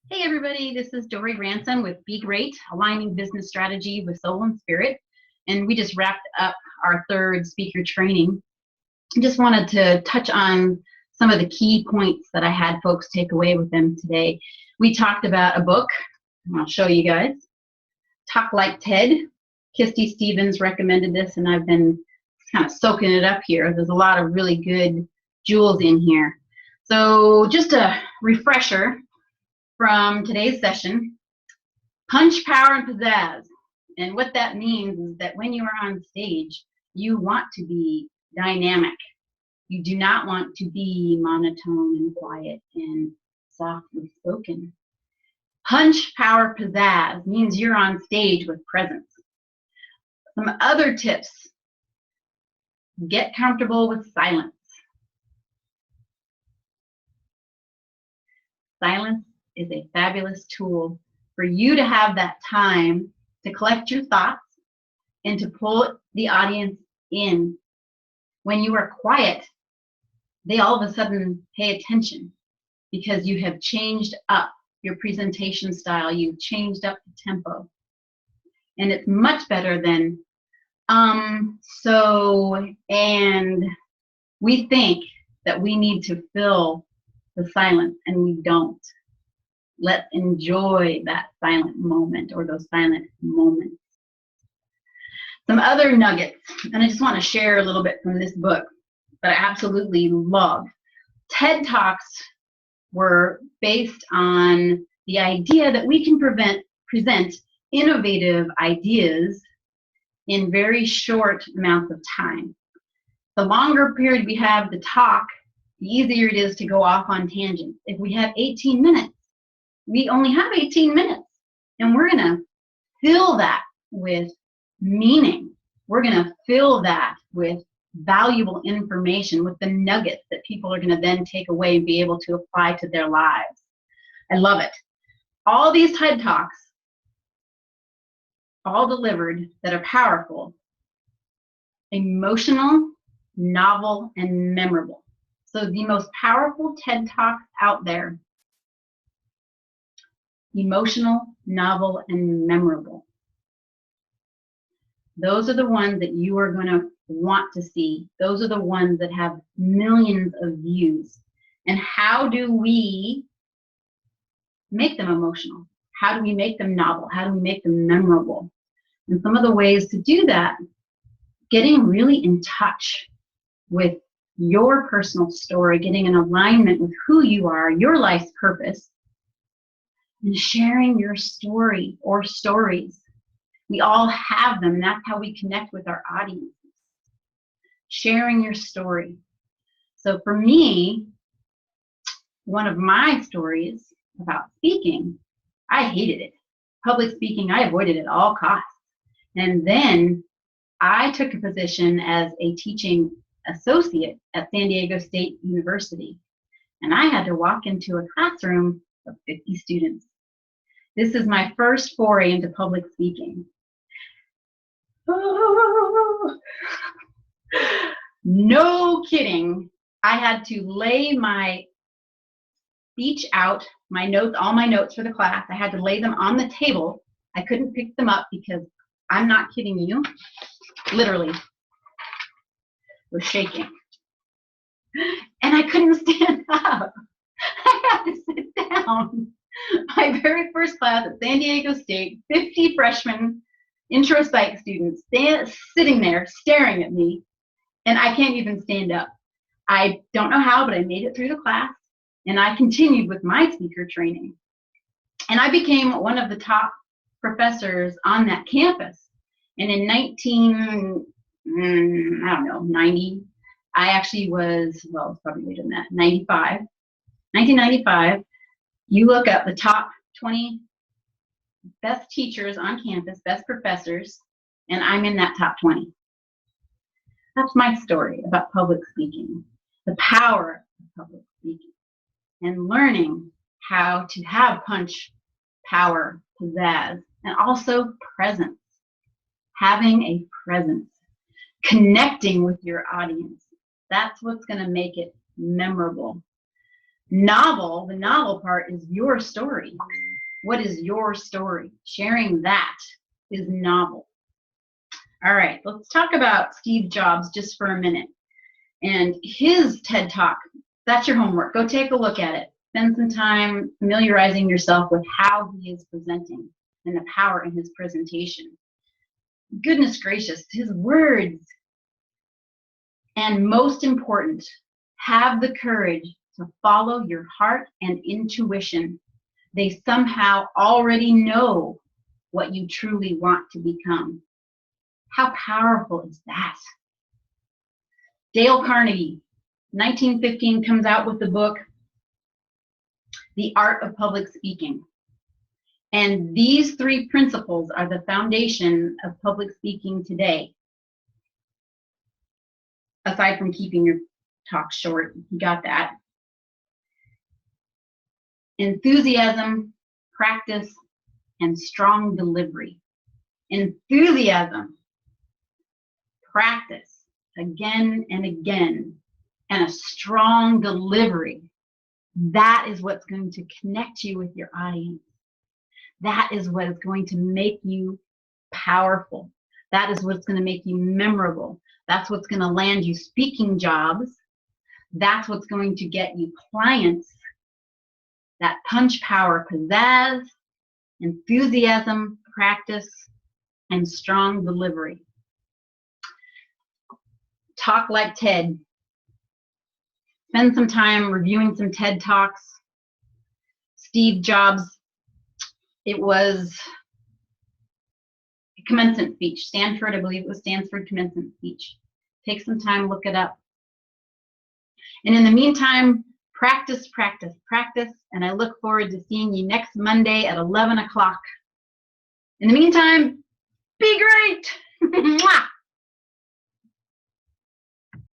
Hey everybody, this is Dory Ransom with Be Great, Aligning Business Strategy with Soul and Spirit. And we just wrapped up our third speaker training. I just wanted to touch on some of the key points that I had folks take away with them today. We talked about a book, and I'll show you guys. Talk Like TED. Kirsty Stevens recommended this, and I've been kind of soaking it up here. There's a lot of really good jewels in here. So just a refresher from today's session, punch, power, and pizzazz. And what that means is that when you are on stage, you want to be dynamic. You do not want to be monotone and quiet and softly spoken. Punch, power, pizzazz means you're on stage with presence. Some other tips: get comfortable with silence. Silence is a fabulous tool for you to have that time to collect your thoughts and to pull the audience in. When you are quiet, they all of a sudden pay attention because you have changed up your presentation style, you've changed up the tempo. And it's much better than so, and we think that we need to fill the silence, and we don't. Let's enjoy that silent moment or those silent moments. Some other nuggets, and I just want to share a little bit from this book that I absolutely love. TED Talks were based on the idea that we can present innovative ideas in very short amounts of time. The longer period we have to talk, the easier it is to go off on tangents. If we have 18 minutes, we only have 18 minutes, and we're going to fill that with meaning. We're going to fill that with valuable information, with the nuggets that people are going to then take away and be able to apply to their lives. I love it. All these TED Talks, all delivered, that are powerful, emotional, novel, and memorable. So the most powerful TED Talks out there: emotional, novel, and memorable. Those are the ones that you are going to want to see. Those are the ones that have millions of views. And how do we make them emotional? How do we make them novel? How do we make them memorable? And some of the ways to do that: getting really in touch with your personal story, getting in alignment with who you are, your life's purpose, and sharing your story or stories. We all have them, and that's how we connect with our audience. Sharing your story. So for me, one of my stories about speaking, I hated it. Public speaking, I avoided at all costs. And then I took a position as a teaching associate at San Diego State University. And I had to walk into a classroom of 50 students. This is my first foray into public speaking. Oh, no kidding. I had to lay my speech out, my notes, all my notes for the class. I had to lay them on the table. I couldn't pick them up because, I'm not kidding you, literally was shaking. And I couldn't stand up. I had to sit down. My very first class at San Diego State, 50 freshmen, intro psych students, sitting there staring at me, and I can't even stand up. I don't know how, but I made it through the class, and I continued with my speaker training. And I became one of the top professors on that campus. And in 90, I actually was, well, it's probably later than that, 1995, you look up the top 20 best teachers on campus, best professors, and I'm in that top 20. That's my story about public speaking, the power of public speaking, and learning how to have punch, power, pizzazz, and also presence. Having a presence, connecting with your audience. That's what's going to make it memorable. Novel, the novel part is your story. What is your story? Sharing that is novel. All right, let's talk about Steve Jobs just for a minute. And his TED Talk, that's your homework. Go take a look at it. Spend some time familiarizing yourself with how he is presenting and the power in his presentation. Goodness gracious, his words. And most important, have the courage to follow your heart and intuition. They somehow already know what you truly want to become. How powerful is that? Dale Carnegie, 1915, comes out with the book, The Art of Public Speaking. And these 3 principles are the foundation of public speaking today. Aside from keeping your talk short, you got that. Enthusiasm, practice, and strong delivery. Enthusiasm, practice again and again, and a strong delivery. That is what's going to connect you with your audience. That is what is going to make you powerful. That is what's going to make you memorable. That's what's going to land you speaking jobs. That's what's going to get you clients. That punch, power, pizzazz, enthusiasm, practice, and strong delivery. Talk like TED. Spend some time reviewing some TED Talks. Steve Jobs, it was a commencement speech. Stanford, I believe it was Stanford commencement speech. Take some time, look it up. And in the meantime, practice, practice, practice. And I look forward to seeing you next Monday at 11 o'clock. In the meantime, be great. Mwah.